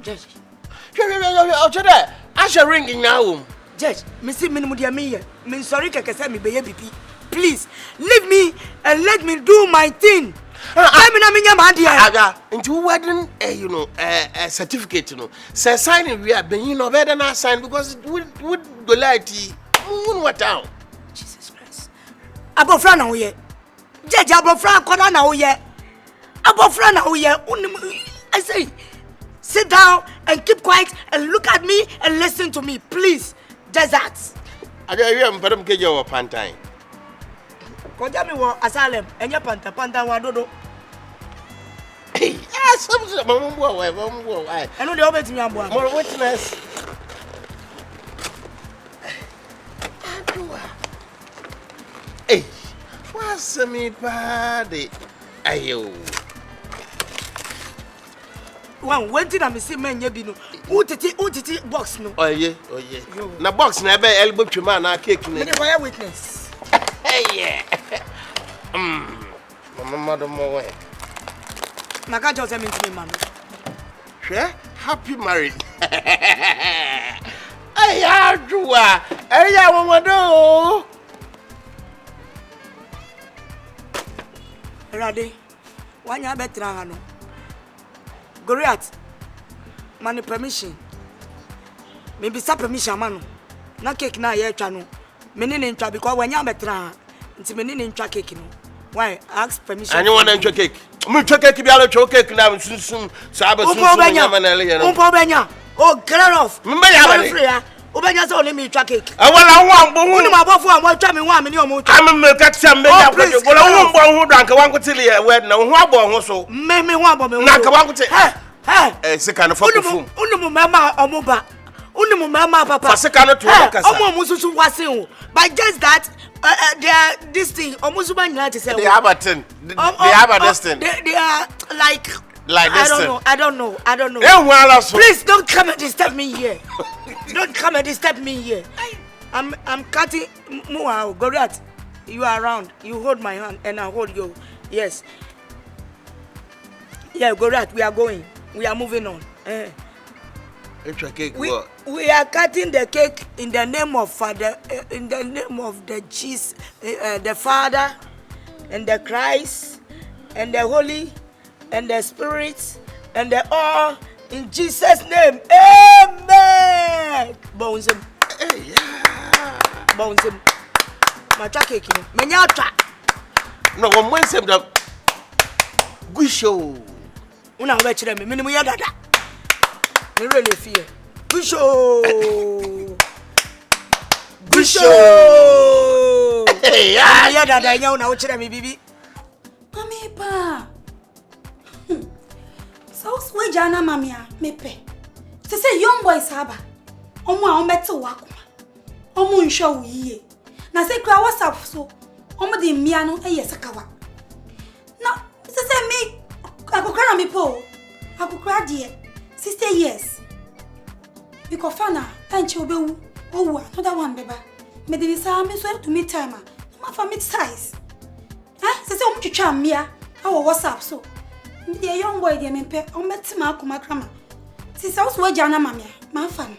Judge. I shall ring now. Judge, Missy Minimudia me. Me sorry, me baby. Please leave me and let me do my thing. Into wedding, a certificate, say signing we are being better than I sign because it would go like what down. Jesus Christ. Abofra na uye. Judge abofra koda na uye. Abofra na uye. I say, sit down and keep quiet and look at me and listen to me, please. Just that. I don't know if you have a time. Koja mi wo asylum enye panta wa dodo. Hey, some why? Eno de obetimi abo. More witness. Hey, what's me body? Ayo. One waiting na me see menye bi no. Utiti box no. Oh yeah. Na box na be elbow twema na cake na. Me dey witness. Hey yeah. Mama mo. Maka just me to me man. Sure? Happy married. Hey, Abusua. Hey, ya wamado. Rade. Wanya betra hano. Goriat. Mani permission. Me bisa permission manu. Na cake na ye twa no. Me ni ntwa because wanya betra. Nti me ni ntwa cake no. Why? Ask permission. Anyone ntwa cake? Me ntwa cake bi alo twa cake na sunsun saba sunsun nyama na le no. Umpo benya. Oh, get off. Me ya bale. Obenya so le me twa cake. Awala wambo hu. Uni mabofo am twa me hu am ni omo twa. Am me ka tia me ya kwaje. Wala wumbo hu danka wanko tili ya wed na hu abo hu so. Me hu abo me hu. Na ka wanko te. Hey. Sika no fofo. Uni mu mama omoba. Uni mu mama papa. Fasika no to kasa. Omo mususu wase hu. But just that this thing almost one to say they have a thing. They have a thing. They are like this I don't know. Please don't come and disturb me here. Don't come and disturb me here. I'm cutting Mua Goriat. You are around. You hold my hand and I hold you. Yes. Yeah, Goriat, we are going. We are moving on. We are cutting the cake in the name of Father, in the name of the Jesus, the Father, and the Christ, and the Holy, and the Spirit, and the all in Jesus' name. Amen. Bones him. Bones him. My cake, Menyata. No one wants him to Gusho. Una watch them, minimum yada. Me really fear. Busho. Hey, yeah, that you know, watch me, baby. Mami pa. So sweet Jana mamia, me pe. To say young boys haba. Omo beto wako. Omo nsho ye. Na say kra WhatsApp so. Omo di miano eye sakawa. Na, to say me akokra na me po. Akokra die. 60 years. Because Fana, and she will be another one, baby. May the Sam is to meet timer. My family size. Say, I'm to charm me. Our WhatsApp so. The young boy, dear, me on met Markuma Crama. Since I was where Jana Mamma, my fan.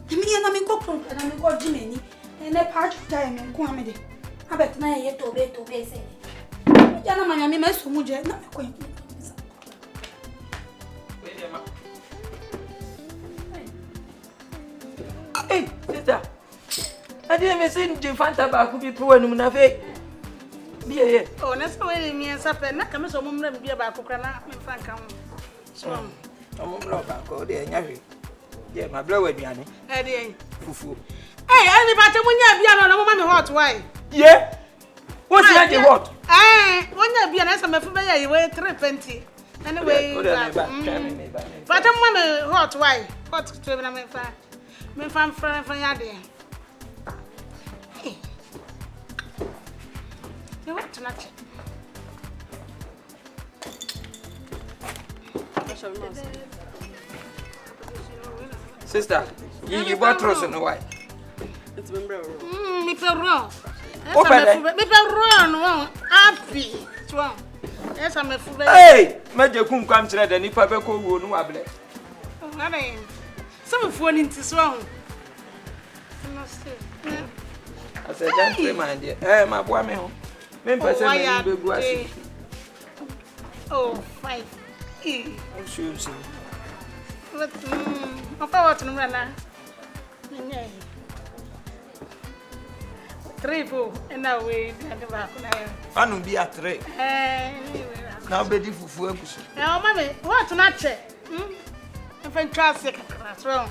Me and I go from and I go Jimmy, and a part of time and comedy. I bet now yet to be say. Jana Mamma, me mess so much, not acquainted. Hey, sister. I didn't even see the Fanta back who be poor and Munafe. Be here. Oh, that's why me and Sapper, not come so mum be about Cocana, and Frank. So, I'm not go there, Navy. Yeah, my blow with me, Annie. Hey, Fufu. anybody when you be on a woman hot way. Yeah? What's that? You what? When you be an answer, familiar, you weigh 320. Anyway, but I'm one hot way. Hot to me fan friend from Yadi. You want to match Sister, you bought Rose and why? It's been me feel wrong. Me feel wrong. Happy. Yes, I'm a fool. Hey, Major Kum comes to the Nipa Beko, no able. Ngane. Some phone into so. I said, gentleman, dear. My boy, me home. Me person me be go. Oh, 5. I'm sure you see. But what no rana. 3 4 and away and the back na. Anu be at 3. Now be di fufu agusu. Now mama, what na che? If I trust you that's wrong.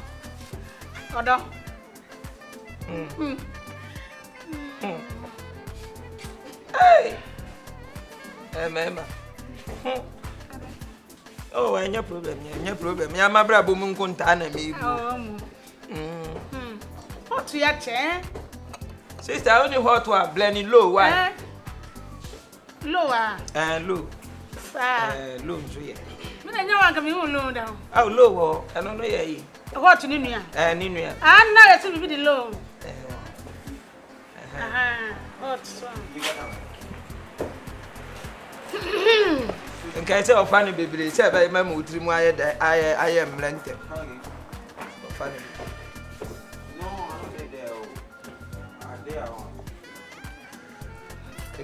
Odo. Hey. Mama. Oh, any problem, any problem. Ya mabra bo mu nkonta na me bu. What you che? Sister, only hot water blending low why? Lower. Low. Low so yeah. Me na nyawa ka me hu low down. Oh, low I don't know ye. What ni nua? Ni nua. Na ya ti bi the low. Hot so. Okay, say ofani bebere say ba ma utiri mu aye mlente. Ofani. No, I don't there. Are there on.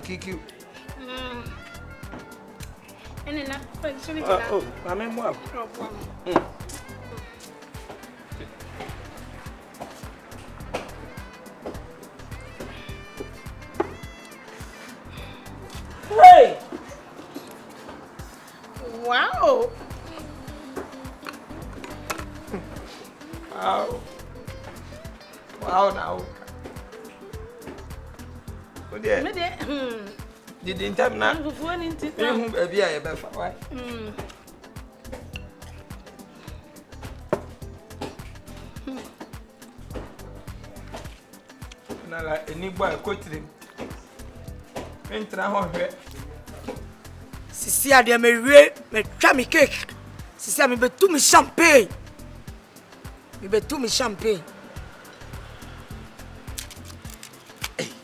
Kiki. Ene na function ni Oh, mama mo. Hey! Wow! Wow now. Good day. Me de Didn't time na. fufu ni nti. Baby I be fa why? Na la eni boy kotrim. Entra ho hwe. Sisi ade me wie me twa me cake. Sisi me betu me champagne. Me betu me champagne.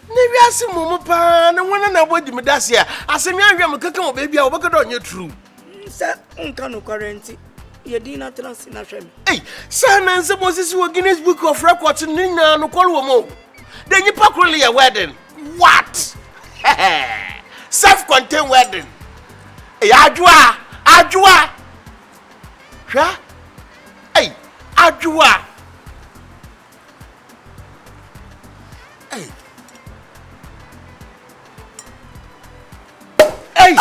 Na wiase momo pa na wona na bodi me dase a asemi anhwe me keke mo baby a obekado onye true. Sa nka no current. Ye di na trans na hwe me. Hey, sana nse Moses wo Guinness Book of Records ni na no kwalo wo mo. The nipa kwali ya wedding. What? Self-contained wedding. Hey, ajua. Hwa? Hey, ajua. Hey. Hey.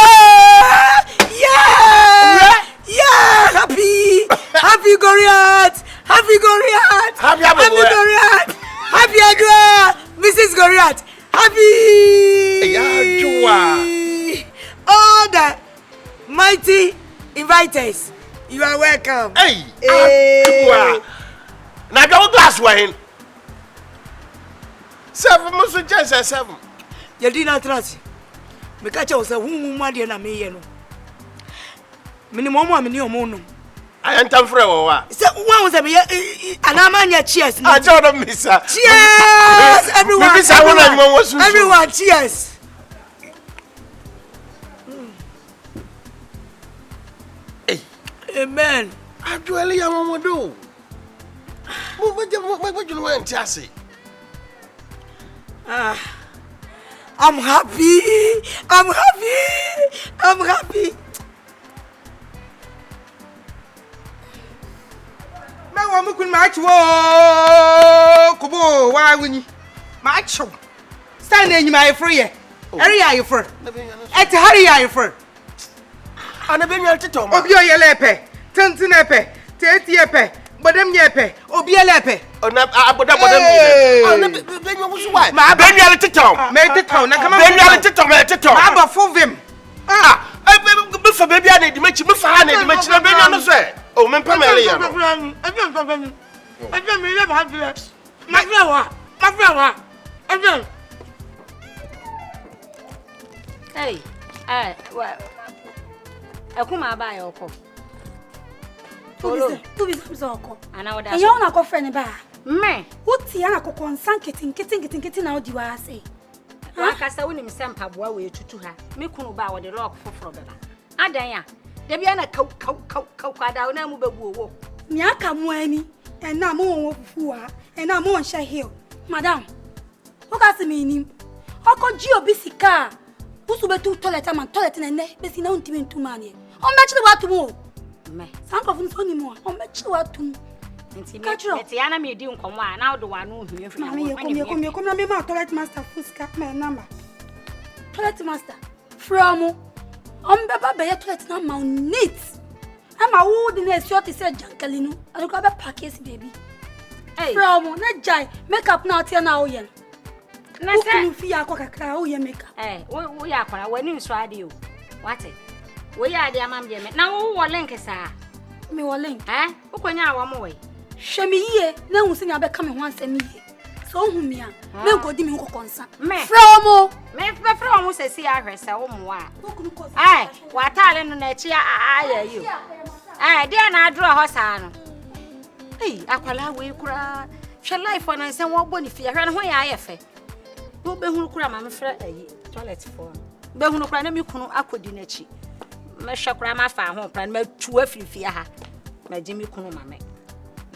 Yeah! Happy Goriath! Happy Goriath! Happy Goriath! Happy Adua! Mrs. Goriath! Happy! Ajua! All the mighty inviters, you are welcome. Hey! Ajua! Na go glass wine. 7 musu chance 7. You did not trust. Me catch you say who ma dey na me ye no. Minimum amini omo. I enter for wa. Say one say me anamanya cheers. I told them Misa. Cheers everyone. Everyone cheers. Hey, amen. Actually ya mama do. What you want to say? I'm happy. Na wa mukun match wo kubo wa wuni match stand enyi my free eri ya you for et hurry ya you for Ana be mi altito ma. obi oyelepe tentin epe teti epe bodem nyepe obi elepe Ona aboda mi. Ana be mi wusu why? ma Be mi altito. me tito na kama Be mi altito me altito. ma ba fo vim Be fa baby ana di machi, me fa ana di machi na be mi no so e. O me pa me le ya no. Hey, Akuma ba yoko. Tu bi oko. Ana oda. E yo na ko frɛ ne ba. Me. Wuti ya na ko konsan keti na odi wa ase. Wakasa woni msempa boa we tutu ha. Me kunu ba wo de lock foforo beba. Adan ya. Da bia na kau kwada na mu bebu owo. Miaka mwani, and now more fufu, and now more share hill. Madam, what has the meaning? How could you be sick? Who's over to toilet and toilet and neck, but no team to money. On match the what to move. Some of them only more. On match the what to. Tiana me doing come on now the one who you from my toilet master fuska my number. Toilet master from Baba Bay toilet number neat. I'm a wood in a short is a junkalino. I'll grab a package, baby. Hey, from not jai make up now till now yen. Nothing fear coca crow ye make up. Eh, we are when you swad you. What it? We are dear mamma. Now who will link us? Me will link, eh? Who can you one way? Shame ye, no thing I become once a me. So, me, no go dim concern. Me, Fromo, me, from say, see, I herself. Aye, what talent on that chair, I you. Aye, dear, I draw a horse. Hey, Aquala, we cry. Shall life when I say what bonny fear and why I have it. Who be who cry, mamma, toilet for. Be who cry, no, you couldn't aquadinachi. My shakra, farm home, and my 2 fear. My Jimmy Kuno,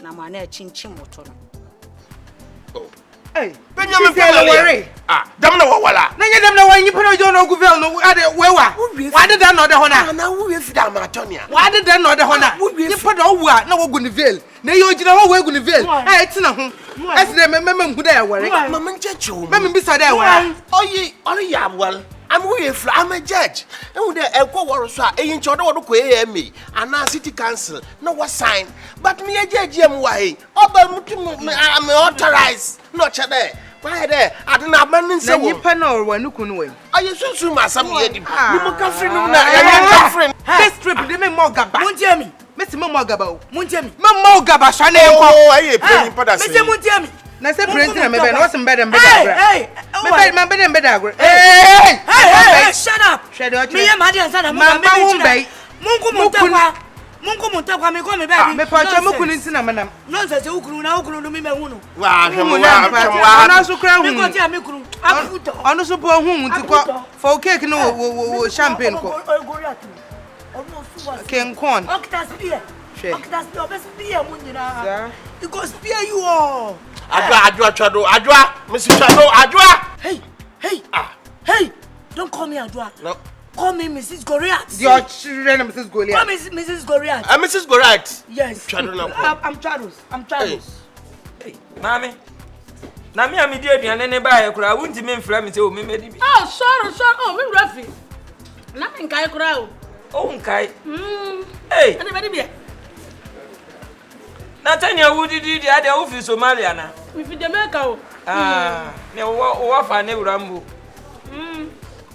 na mwana chinchin moto no. Oh. Hey, Benjamin worry. Dem na wala. Na nya dem na wan yipa no jo no guvel no ade wewa. Wa de dan no de hona. Na wo we fida Amatonia. Wa de dan no de hona. Yipa do wo a na wo gu ni veil. Na ye ogina ho wo gu ni veil. Eh tina ho. Esre me ngu da ya worry. Mama nchechu. Me bisa da ya worry. Oyi, ori ya well. I'm a judge. And with the Echo Warsaw, a inch or the me, and now city council, no what sign. But me a judge, I'm authorized. Not there. Why there? I don't have money. So you panel when you couldn't win. Are you so soon, my son? You friend. This trip, they make more gaba. Munjemi. Mr. Momogabo. Munjemi. Momogaba, Shane. Oh, I ain't put us. Mr. Munjemi. Na say printing me be no some better better. Hey, me better. Hey, shut up. Me ya madi ansana Mungu mutakwa me ko me baby. Me pa cho muku nti na manam. Nonsense ukuru na ukuru mi me hunu. Wa hwe na so kra hu. Me ko ti amekuru. Aputo. Ono so po hu nti ko for cake no champagne ko. Ken corn. Octas beer. Octas beer best beer mu nyina. It go spear you all. Adwa, Mrs. Chado, Adwa. Hey, don't call me Adwa. No. Call me Mrs. Goriat. Your children, Mrs. Goliath. Call me Mrs. Goriat. Mrs. Goriat. Yes. I'm Chados. Hey, Mommy. Na me am dey aduane ne ba ye kura wunti me mfra me say o me medi bi. Oh, sorry. Oh, we Rafi. Na me nkai kura o. Oh, nkai. Hey. Ana medi bi. Natania wudidi di ade wo fi Somalia na. We fi Jamaica o. Me wo fa ne Rambo.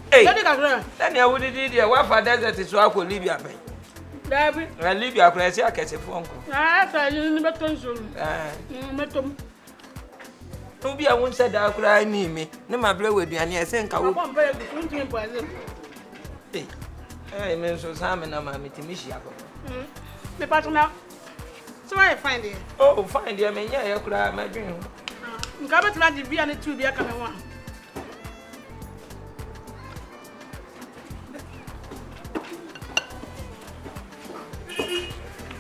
Hey. Natania wudidi di wo fa desert so akọ Libya ben. Dabi. Na Libya kura se akese fo nko. Fa ni beton so. Metom. No bi awon se da kura ni me. Ne ma bre waduane ese nka wo. Hey, me so sa me na ma metimishi akọ. Me patuna. So where you find it? Oh, find it. I mean, yeah, you could have my dream. You can't let the beer and the two be a coming one.